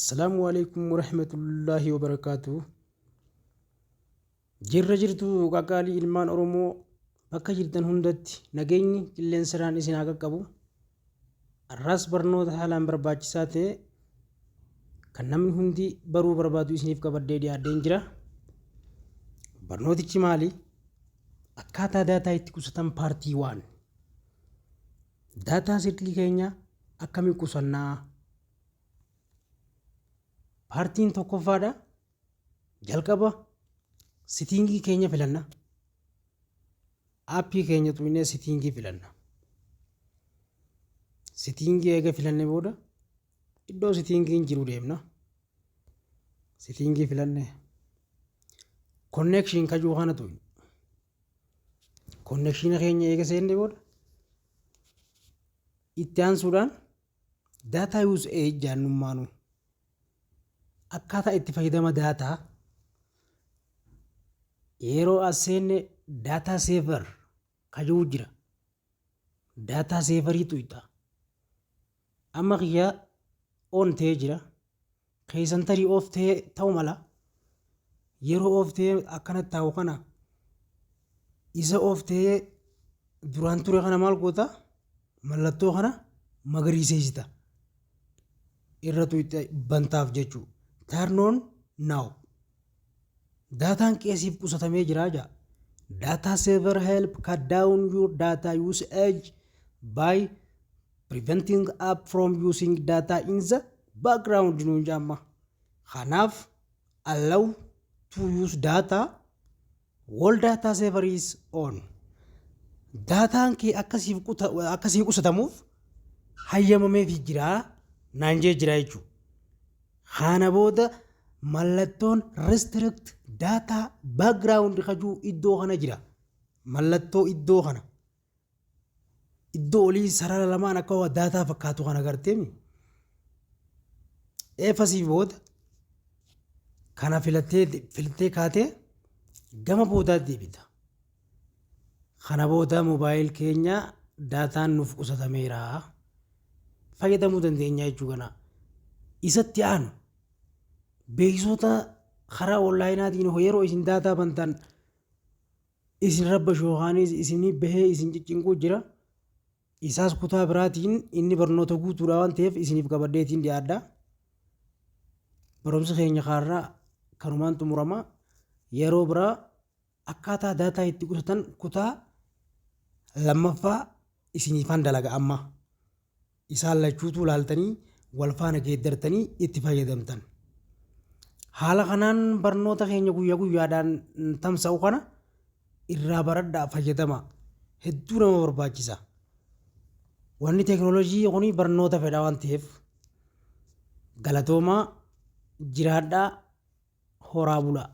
Assalamualaikum warahmatullahi wabarakatuh. Jirra jirtu qaqaalii ilmaan Oromoo bakka jirtan hundatti nageenyi qilleensaraan isin haa qaqqabu. Arraas barnoota haalaan barbaachisaa ta'e kan namni hundi baruu barbaadu isiniif qabadhee dhiyaadheen jira. Barnootichi maali? Akkaataa daataa itti qusatan paartii 1. Daataa sirrii keenya akkamiin qusannaa? Paartiin tokkoffaadha. Jalqaba sitingii keenya filanna. Aappii keenya tuminee sitingii filanna. Sitingii eega filanne booda iddoo sitingiin jiru deemna. Sitingii filanne. Connection kajuu kana tu'in. Connection keenya eega seenne booda itti aansuudhaan data use age jaannummaanu. Akkaataa itti fayyadama daataa yeroo aseenne data saver kajuu jira. Data saverii tu'ita. Amma qiyyaa on ta'ee jira. Keessan tarii of ta'ee ta'u mala. Yeroo of ta'ee akkanatti taa'u kana isa of ta'ee duraan ture kana maal goota? Mallattoo kana magariiseessita. Irra tu'ita bantaaf jechuu. Turn on now. Daataan qeesiif qusatamee jira jaa. Data saver help cut down your data usage by preventing app from using data in the background nuun jaamma. Kanaaf allow to use data while data saver is on. Daataan kee akkasii qusatamuuf hayyamameef jira naan jee jira jechuudha. Kana booda mallattoon restrict data background kajuu iddoo kana jira. Mallattoo iddoo kana. Iddoo olii sarara lamaan akka waa daataa fakkaatu kana garteemi. Eefasii booda kana filattee kaatee gama boodaa deebita. Kana booda mobaayil keenya daataan nuuf qusatameera. Fayyadamuu dandeenya jechuu kana. Isatti aanu beeksisa karaa onlaayinaatiin yeroo isin daataa bantan isin rabba shoohaanis isinii bahee isin ciccinquu jira. Isaas kutaa biraatiin inni barnoota guutuudha waan ta'eef isiniif qabadheetiin dhiyaadha. Barumsa keenya kaarraa kanumaan xumurama. Yeroo biraa akkaataa daataa itti qusatan kutaa lammaffaa isiniifan dalaga amma. Isaan lachuutu laaltanii wal faana geeddartanii itti fayyadamtan. Haala kanaan barnoota keenya guyyaa guyyaadhaan tamsa'u kana irraa baradhaa fayyadama. Hedduu nama barbaachisa. Wanni teekinooloojii kuni barnoota fedha waan ta'eef galatoomaa jiraadhaa horaa bulaa.